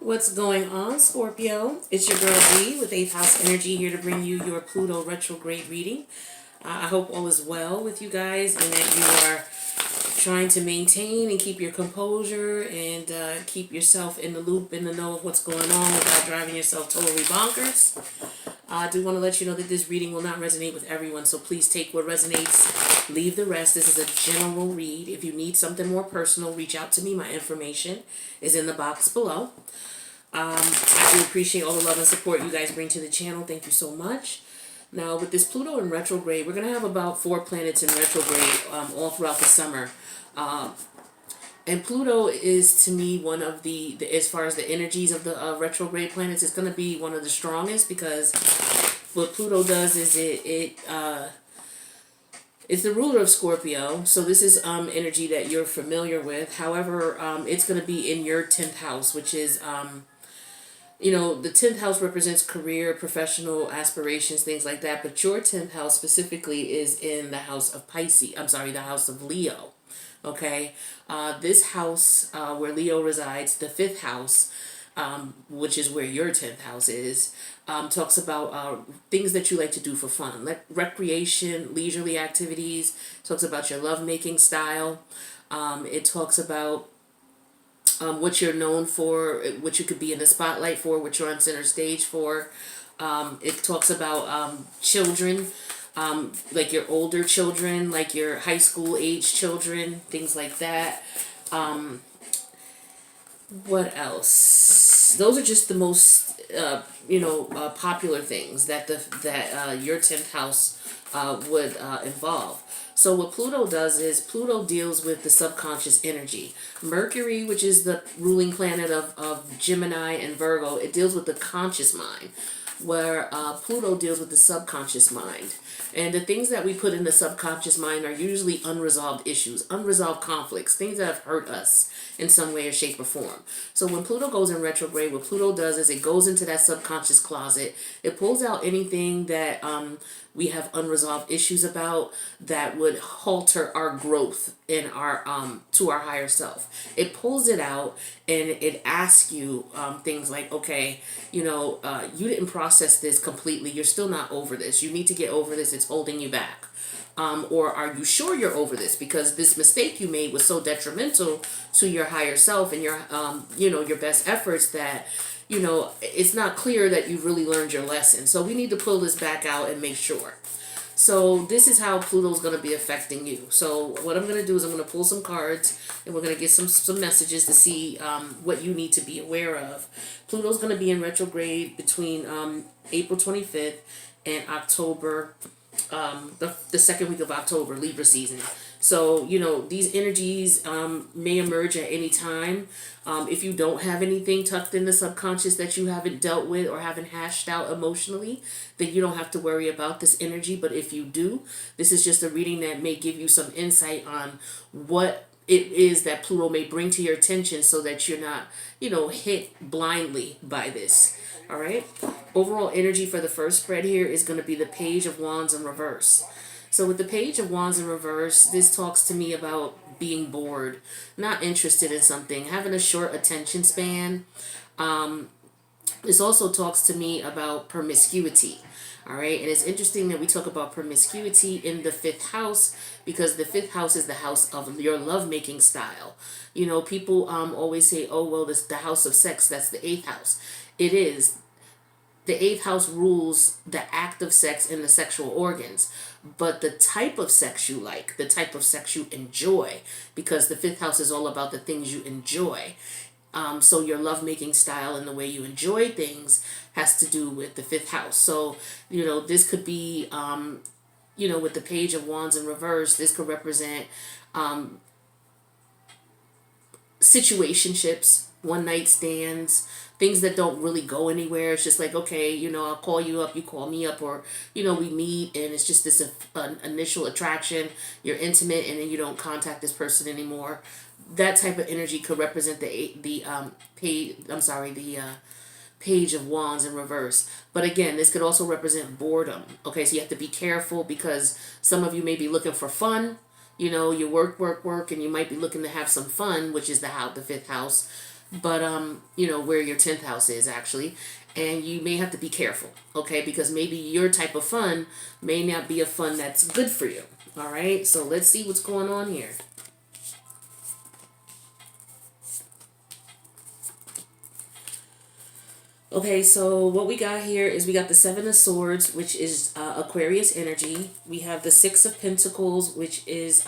What's going on, Scorpio? It's your girl B with 8th House Energy here to bring you your Pluto Retrograde reading. I hope all is well with you guys and that you are trying to maintain and keep your composure and keep yourself in the loop, in the know of what's going on without driving yourself totally bonkers. I do want to let you know that this reading will not resonate with everyone, so please take what resonates, leave the rest. This is a general read. If you need something more personal, reach out to me. My information is in the box below. I do appreciate all the love and support you guys bring to the channel. Thank you so much. Now, with this Pluto in retrograde, we're going to have about 4 planets in retrograde all throughout the summer. And Pluto is, to me, one of the as far as the energies of the retrograde planets, it's going to be one of the strongest, because what Pluto does is it's the ruler of Scorpio, so this is energy that you're familiar with. However, it's going to be in your 10th house, which is... the 10th house represents career, professional aspirations, things like that. But your 10th house specifically is in the house of Pisces. I'm sorry, the house of Leo. Okay. This house where Leo resides, the 5th house, which is where your 10th house is, talks about things that you like to do for fun, like recreation, leisurely activities. Talks about your lovemaking style. It talks about what you're known for, what you could be in the spotlight for, what you're on center stage for. It talks about children, like your older children, like your high school age children, things like that. What else? Those are just the most, popular things that your 10th house would involve. So what Pluto does is Pluto deals with the subconscious energy. Mercury, which is the ruling planet of Gemini and Virgo, it deals with the conscious mind, where Pluto deals with the subconscious mind. And the things that we put in the subconscious mind are usually unresolved issues, unresolved conflicts, things that have hurt us in some way or shape or form. So when Pluto goes in retrograde, what Pluto does is it goes into that subconscious closet. It pulls out anything that we have unresolved issues about that would halter our growth in our to our higher self. It pulls it out and it asks you things like, okay, you didn't process this completely. You're still not over this. You need to get over this. It's holding you back. Or are you sure you're over this? Because this mistake you made was so detrimental to your higher self and your, your best efforts that, it's not clear that you've really learned your lesson. So we need to pull this back out and make sure. So this is how Pluto's going to be affecting you. So what I'm going to do is I'm going to pull some cards and we're going to get some messages to see what you need to be aware of. Pluto's going to be in retrograde between April 25th and October, the second week of October, Libra season. So, these energies may emerge at any time. If you don't have anything tucked in the subconscious that you haven't dealt with or haven't hashed out emotionally, then you don't have to worry about this energy. But if you do, this is just a reading that may give you some insight on what it is that Pluto may bring to your attention so that you're not, hit blindly by this. All right. Overall energy for the first spread here is going to be the Page of Wands in reverse. So with the Page of Wands in reverse, this talks to me about being bored, not interested in something, having a short attention span. This also talks to me about promiscuity. All right. And it's interesting that we talk about promiscuity in the 5th house, because the 5th house is the house of your lovemaking style. People always say, oh, well, this the house of sex. That's the 8th house. It is. The 8th house rules the act of sex and the sexual organs, but the type of sex you like, the type of sex you enjoy, because the 5th house is all about the things you enjoy. So your lovemaking style and the way you enjoy things has to do with the 5th house. So, this could be, with the Page of Wands in reverse, this could represent situationships, one night stands, things that don't really go anywhere. It's just like, okay, I'll call you up, you call me up, or, we meet and it's just this initial attraction. You're intimate and then you don't contact this person anymore. That type of energy could represent the Page of Wands in reverse. But again, this could also represent boredom. Okay, so you have to be careful, because some of you may be looking for fun. You work, and you might be looking to have some fun, which is the 5th house. but you know, where your 10th house is actually, and you may have to be careful, okay, because maybe your type of fun may not be a fun that's good for you. All right, so let's see what's going on here. Okay, so what we got here is we got the Seven of Swords, which is Aquarius energy. We have the Six of Pentacles, which is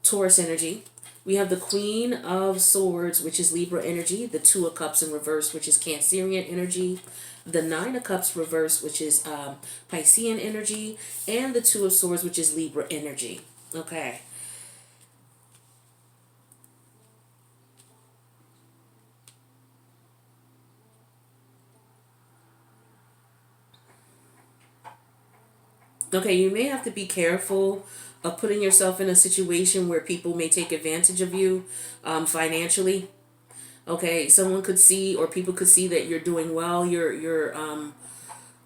Taurus energy. We have the Queen of Swords, which is Libra energy. The Two of Cups in reverse, which is Cancerian energy. The Nine of Cups reverse, which is Piscean energy. And the Two of Swords, which is Libra energy. Okay. Okay, you may have to be careful of putting yourself in a situation where people may take advantage of you financially. Okay, someone could see, or people could see that you're doing well. You're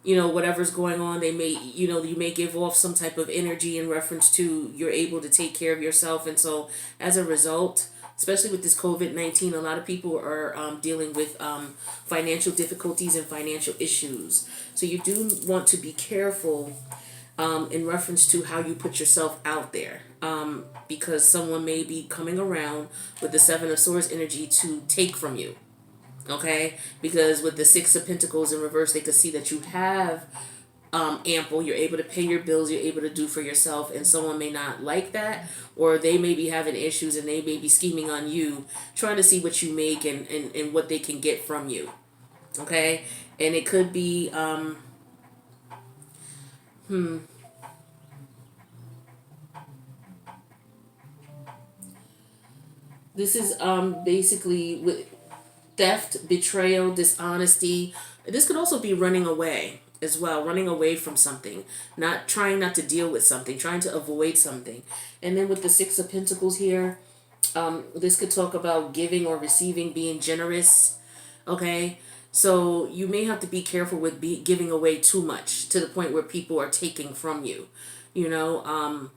you know, whatever's going on, they may, you know, you may give off some type of energy in reference to you're able to take care of yourself, and so as a result, especially with this COVID-19, a lot of people are dealing with financial difficulties and financial issues. So you do want to be careful in reference to how you put yourself out there, because someone may be coming around with the Seven of Swords energy to take from you. Okay, because with the Six of Pentacles in reverse, they could see that you have ample. You're able to pay your bills. You're able to do for yourself, and someone may not like that, or they may be having issues, and they may be scheming on you, trying to see what you make and what they can get from you. Okay, and it could be this is basically with theft, betrayal, dishonesty. This could also be running away as well, running away from something, not trying not to deal with something, trying to avoid something. And then with the Six of Pentacles here, this could talk about giving or receiving, being generous. Okay, so you may have to be careful with giving away too much to the point where people are taking from you. You know,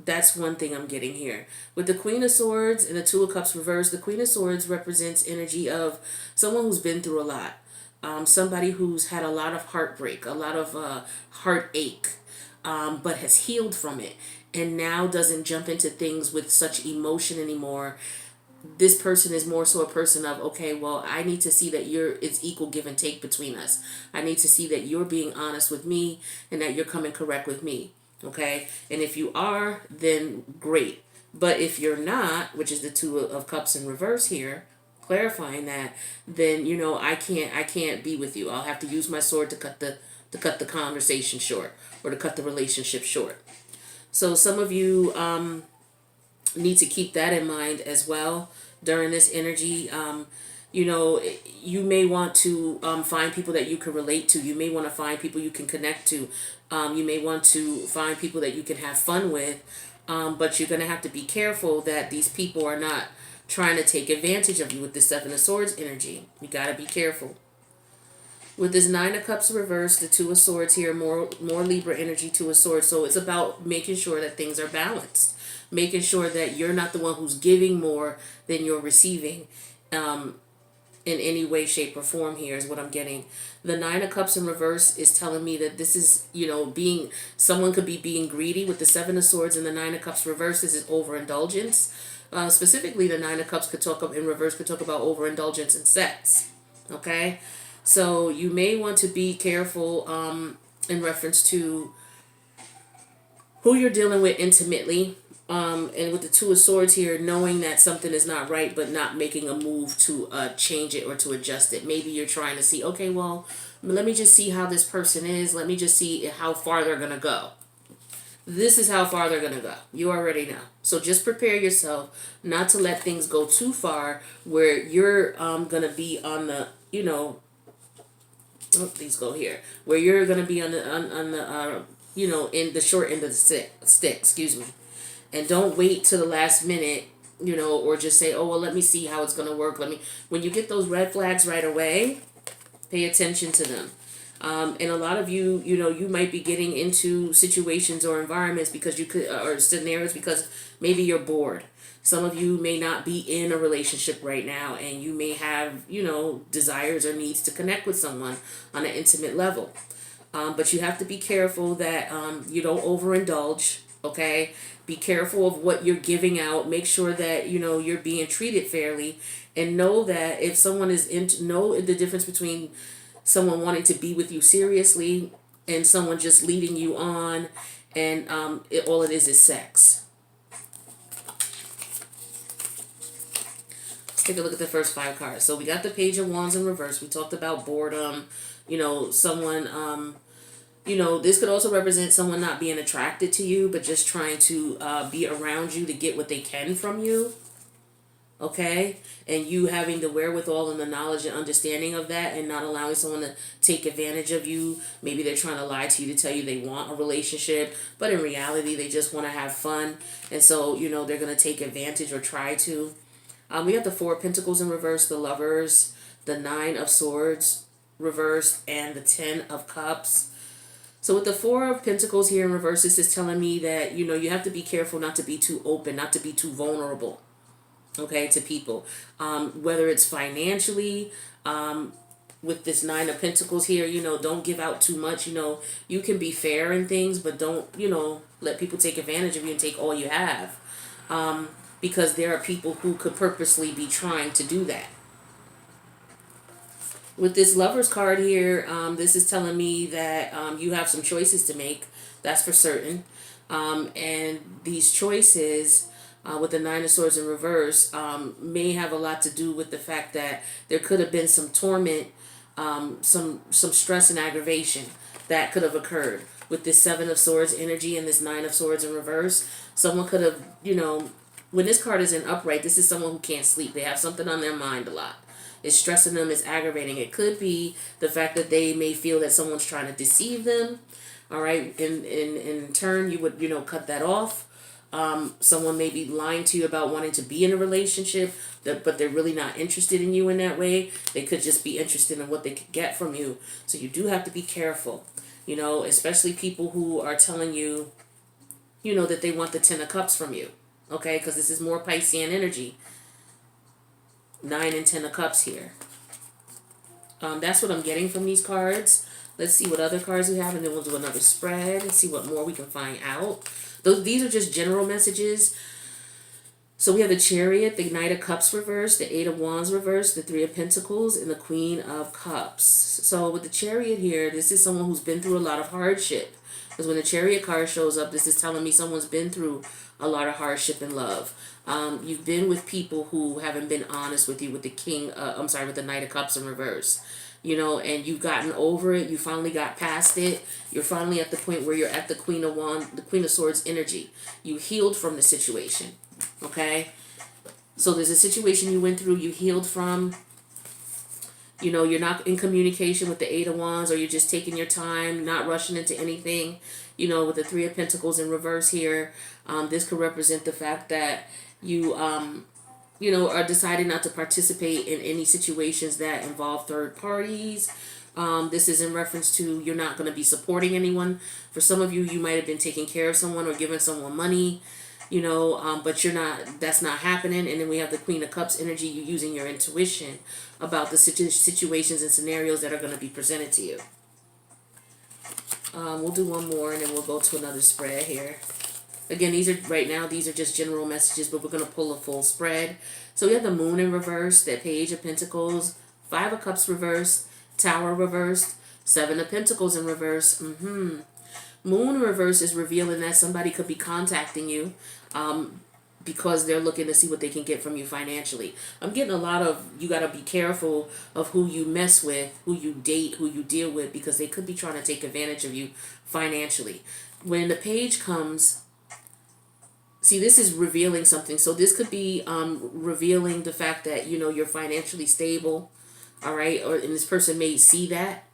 that's one thing I'm getting here. With the Queen of Swords and the Two of Cups reversed, the Queen of Swords represents energy of someone who's been through a lot. Somebody who's had a lot of heartbreak, a lot of heartache, but has healed from it and now doesn't jump into things with such emotion anymore. This person is more so a person of, okay, well, I need to see that it's equal give and take between us. I need to see that you're being honest with me and that you're coming correct with me. Okay, and if you are, then great. But if you're not, which is the Two of Cups in reverse here, clarifying that, then you know I can't be with you. I'll have to use my sword to cut the conversation short, or to cut the relationship short. So some of you need to keep that in mind as well during this energy. You know, you may want to find people that you can relate to. You may want to find people you can connect to. You may want to find people that you can have fun with. But you're going to have to be careful that these people are not trying to take advantage of you with the Seven of Swords energy. You got to be careful. With this Nine of Cups reversed, the Two of Swords here, more Libra energy, Two of Swords. So it's about making sure that things are balanced. Making sure that you're not the one who's giving more than you're receiving. In any way, shape, or form here is what I'm getting. The Nine of Cups in reverse is telling me that this is, you know, someone could be being greedy. With the Seven of Swords and the Nine of Cups reverse, this is overindulgence. Specifically, the Nine of Cups in reverse could talk about overindulgence in sex. Okay? So you may want to be careful in reference to who you're dealing with intimately. And with the Two of Swords here, knowing that something is not right, but not making a move to change it or to adjust it. Maybe you're trying to see, okay, well, let me just see how this person is. Let me just see how far they're going to go. This is how far they're going to go. You already know. So just prepare yourself not to let things go too far where you're going to be on the, you know, these go here, where you're going to be on the you know, in the short end of the stick, excuse me. And don't wait till the last minute, you know, or just say, oh, well, let me see how it's going to work. When you get those red flags right away, pay attention to them. And a lot of you, you know, you might be getting into situations or environments because or scenarios because maybe you're bored. Some of you may not be in a relationship right now, and you may have, desires or needs to connect with someone on an intimate level. But you have to be careful that you don't overindulge, okay? Be careful of what you're giving out. Make sure that, you're being treated fairly. And know that if someone is know the difference between someone wanting to be with you seriously and someone just leading you on, and all it is sex. Let's take a look at the first 5 cards. So we got the Page of Wands in reverse. We talked about boredom. Someone, this could also represent someone not being attracted to you, but just trying to be around you to get what they can from you. Okay? And you having the wherewithal and the knowledge and understanding of that, and not allowing someone to take advantage of you. Maybe they're trying to lie to you to tell you they want a relationship, but in reality they just want to have fun. And so, they're going to take advantage or try to. We have the 4 of Pentacles in reverse, the Lovers, the 9 of Swords reversed, and the 10 of Cups. So with the 4 of Pentacles here in reverse, this is telling me that, you have to be careful not to be too open, not to be too vulnerable, okay, to people. Whether it's financially, with this 9 of Pentacles here, don't give out too much. You can be fair in things, but don't, let people take advantage of you and take all you have. Because there are people who could purposely be trying to do that. With this Lovers card here, this is telling me that you have some choices to make. That's for certain. And these choices, with the 9 of Swords in reverse, may have a lot to do with the fact that there could have been some torment, some stress and aggravation that could have occurred. With this 7 of Swords energy and this 9 of Swords in reverse, someone could have, when this card is in upright, this is someone who can't sleep. They have something on their mind a lot. It's stressing them, it's aggravating. It could be the fact that they may feel that someone's trying to deceive them. All right. In turn, you would, cut that off. Someone may be lying to you about wanting to be in a relationship, but they're really not interested in you in that way. They could just be interested in what they could get from you. So you do have to be careful, especially people who are telling you, that they want the 10 of Cups from you. Okay, because this is more Piscean energy. 9 and 10 of Cups here. That's what I'm getting from these cards. Let's see what other cards we have, and then we'll do another spread and see what more we can find out. These are just general messages. So we have the Chariot, the Knight of Cups reversed, the 8 of Wands reversed, the 3 of Pentacles, and the Queen of Cups. So with the Chariot here, this is someone who's been through a lot of hardship. Because when the Chariot card shows up, this is telling me someone's been through a lot of hardship in love. You've been with people who haven't been honest with you, with the with the Knight of Cups in reverse. And you've gotten over it. You finally got past it. You're finally at the point where you're at the Queen of Swords energy. You healed from the situation. Okay? So there's a situation you went through, you healed from. You're not in communication with the 8 of Wands, or you're just taking your time, not rushing into anything. With the 3 of Pentacles in reverse here, this could represent the fact that you, are deciding not to participate in any situations that involve third parties. This is in reference to you're not going to be supporting anyone. For some of you, you might have been taking care of someone or giving someone money, but you're not, that's not happening. And then we have the Queen of Cups energy, you using your intuition about the situations and scenarios that are going to be presented to you. We'll do one more and then we'll go to another spread here. Again, these are just general messages, but we're going to pull a full spread. So we have the Moon in reverse, the Page of Pentacles, 5 of Cups reversed, Tower reversed, 7 of Pentacles in reverse. Moon in reverse is revealing that somebody could be contacting you because they're looking to see what they can get from you financially. I'm getting a lot of, you got to be careful of who you mess with, who you date, who you deal with, because they could be trying to take advantage of you financially. When the Page comes, see, this is revealing something. So this could be revealing the fact that, you're financially stable, all right? And this person may see that.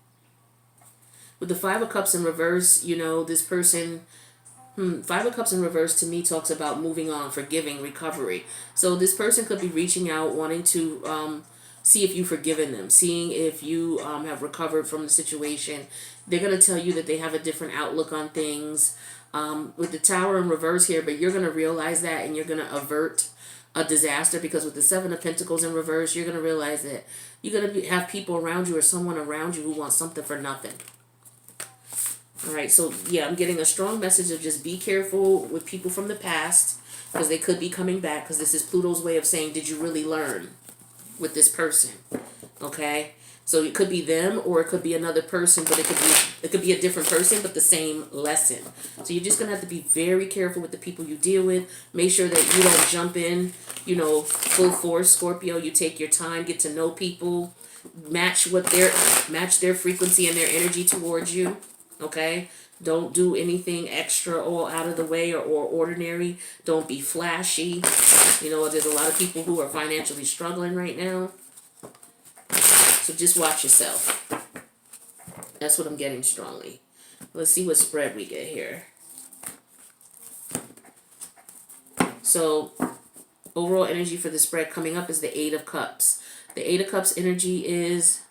With the 5 of Cups in reverse, this person, 5 of Cups in reverse to me talks about moving on, forgiving, recovery. So this person could be reaching out, wanting to see if you've forgiven them, seeing if you have recovered from the situation. They're going to tell you that they have a different outlook on things. With the Tower in reverse here, but you're going to realize that and you're going to avert a disaster, because with the Seven of Pentacles in reverse, you're going to realize that you're going to have people around you or someone around you who wants something for nothing. All right, so yeah, I'm getting a strong message of just be careful with people from the past, because they could be coming back, because this is Pluto's way of saying, did you really learn with this person? Okay, so it could be them or it could be another person, but it could be a different person but the same lesson. So you're just gonna have to be very careful with the people you deal with. Make sure that you don't jump in, full force, Scorpio. You take your time, get to know people, match their frequency and their energy towards you. Okay, don't do anything extra or out of the way or ordinary. Don't be flashy. There's a lot of people who are financially struggling right now. So just watch yourself. That's what I'm getting strongly. Let's see what spread we get here. So overall energy for the spread coming up is the Eight of Cups. The Eight of Cups energy is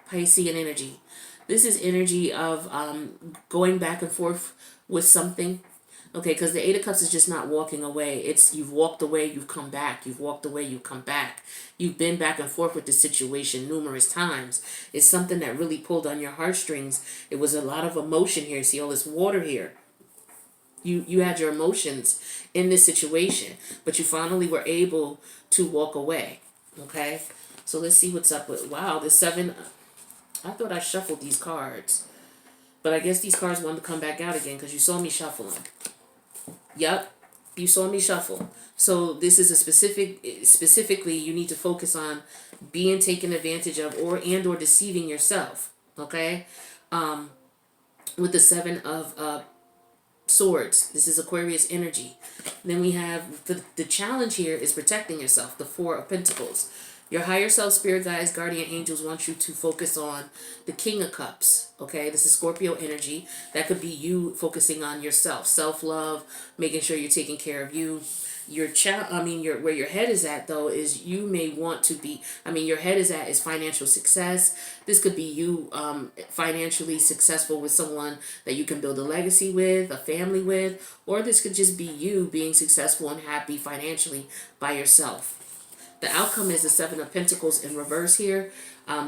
Piscean energy. This is energy of going back and forth with something. Okay, because the Eight of Cups is just not walking away. It's you've walked away, you've come back. You've walked away, you've come back. You've been back and forth with the situation numerous times. It's something that really pulled on your heartstrings. It was a lot of emotion here. See all this water here. You had your emotions in this situation, but you finally were able to walk away. Okay, so let's see what's up with, wow, the seven. I thought I shuffled these cards, but I guess these cards wanted to come back out again because you saw me shuffle them. Yep, you saw me shuffle. So this is a specifically you need to focus on being taken advantage of or deceiving yourself. Okay, with the Seven of Swords, this is Aquarius energy. Then we have the challenge here is protecting yourself. The Four of Pentacles. Your higher self, spirit guides, guardian angels want you to focus on the King of Cups. Okay, this is Scorpio energy. That could be you focusing on yourself, self-love, making sure you're taking care of you. Where your head is at though is you may want to be. Your head is at is financial success. This could be you financially successful with someone that you can build a legacy with, a family with, or this could just be you being successful and happy financially by yourself. The outcome is the Seven of Pentacles in reverse here.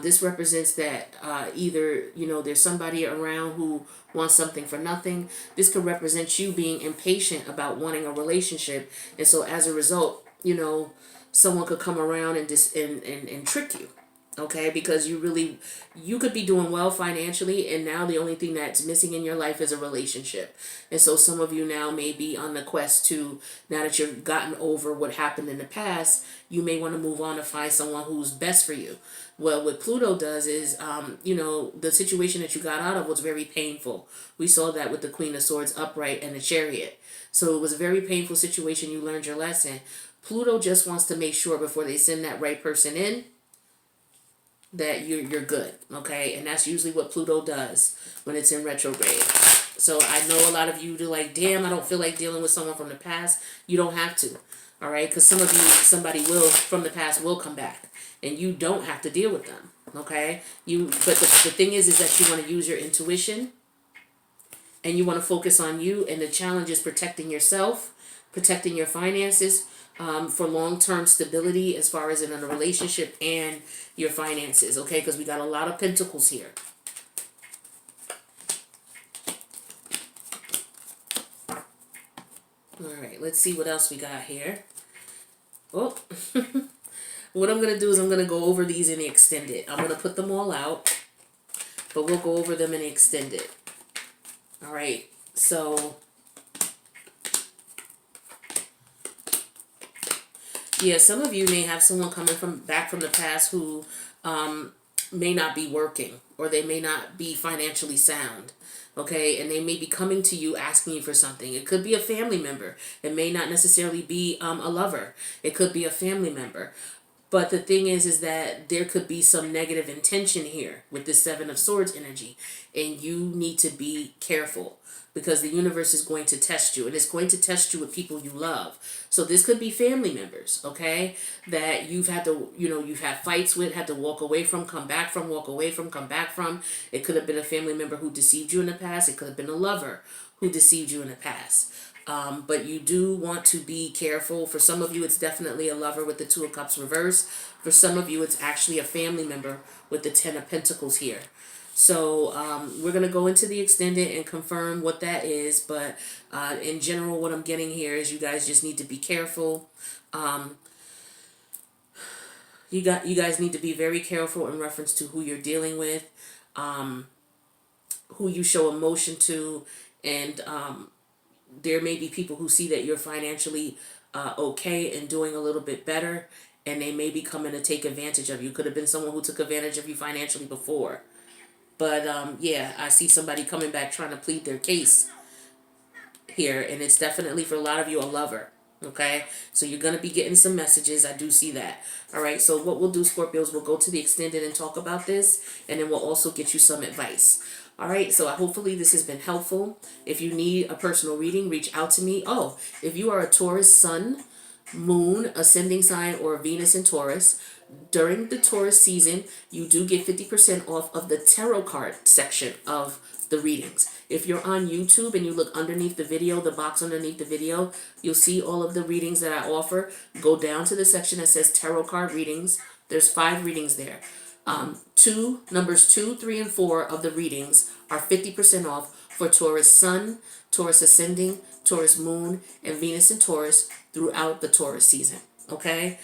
This represents that either, there's somebody around who wants something for nothing. This could represent you being impatient about wanting a relationship. And so as a result, someone could come around and trick you. Okay, because you could be doing well financially, and now the only thing that's missing in your life is a relationship. And so some of you now may be on the quest to, now that you've gotten over what happened in the past, you may want to move on to find someone who's best for you. Well, what Pluto does is, the situation that you got out of was very painful. We saw that with the Queen of Swords upright and the Chariot. So it was a very painful situation. You learned your lesson. Pluto just wants to make sure before they send that right person in, that you're good, okay? And that's usually what Pluto does when it's in retrograde. So I know a lot of you do like, damn, I don't feel like dealing with someone from the past. You don't have to, all right? Because some of you, somebody from the past will come back, and you don't have to deal with them, okay? But the thing is that you want to use your intuition, and you want to focus on you, and the challenge is protecting yourself, protecting your finances, for long-term stability as far as in a relationship and your finances, okay? Because we got a lot of pentacles here. All right, let's see what else we got here. Oh, what I'm going to do is I'm going to go over these in the extended. I'm going to put them all out, but we'll go over them in the extended. All right, so yeah, some of you may have someone coming back from the past who may not be working, or they may not be financially sound, okay? And they may be coming to you asking you for something. It could be a family member. It may not necessarily be a lover. It could be a family member. But the thing is that there could be some negative intention here with this Seven of Swords energy, and you need to be careful, because the universe is going to test you, and it's going to test you with people you love. So this could be family members, okay, that you've had to, you've had fights with, had to walk away from, come back from, walk away from, come back from. It could have been a family member who deceived you in the past. It could have been a lover who deceived you in the past. But you do want to be careful. For some of you, it's definitely a lover with the Two of Cups reversed. For some of you, it's actually a family member with the Ten of Pentacles here. So we're going to go into the extended and confirm what that is. But in general, what I'm getting here is you guys just need to be careful. You guys need to be very careful in reference to who you're dealing with, who you show emotion to, and there may be people who see that you're financially okay and doing a little bit better, and they may be coming to take advantage of you. Could have been someone who took advantage of you financially before. But yeah, I see somebody coming back trying to plead their case here, and it's definitely for a lot of you a lover. Okay, so you're going to be getting some messages. I do see that. All right, so what we'll do, Scorpios, we'll go to the extended and talk about this, and then we'll also get you some advice. All right, so hopefully this has been helpful. If you need a personal reading, reach out to me. Oh, if you are a Taurus sun, moon, ascending sign, or Venus in Taurus, during the Taurus season, you do get 50% off of the tarot card section of the readings. If you're on YouTube and you look underneath the video, the box underneath the video, you'll see all of the readings that I offer. Go down to the section that says tarot card readings. There's 5 readings there. Numbers 2, 3, and 4 of the readings are 50% off for Taurus Sun, Taurus Ascending, Taurus Moon, and Venus in Taurus throughout the Taurus season. Okay?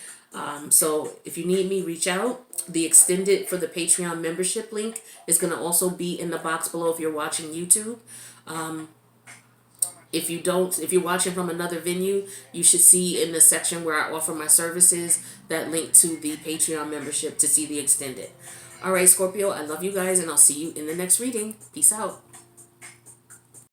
So if you need me, reach out. The extended for the Patreon membership link is going to also be in the box below if you're watching YouTube. If you're watching from another venue, you should see in the section where I offer my services that link to the Patreon membership to see the extended. All right, Scorpio, I love you guys, and I'll see you in the next reading. Peace out.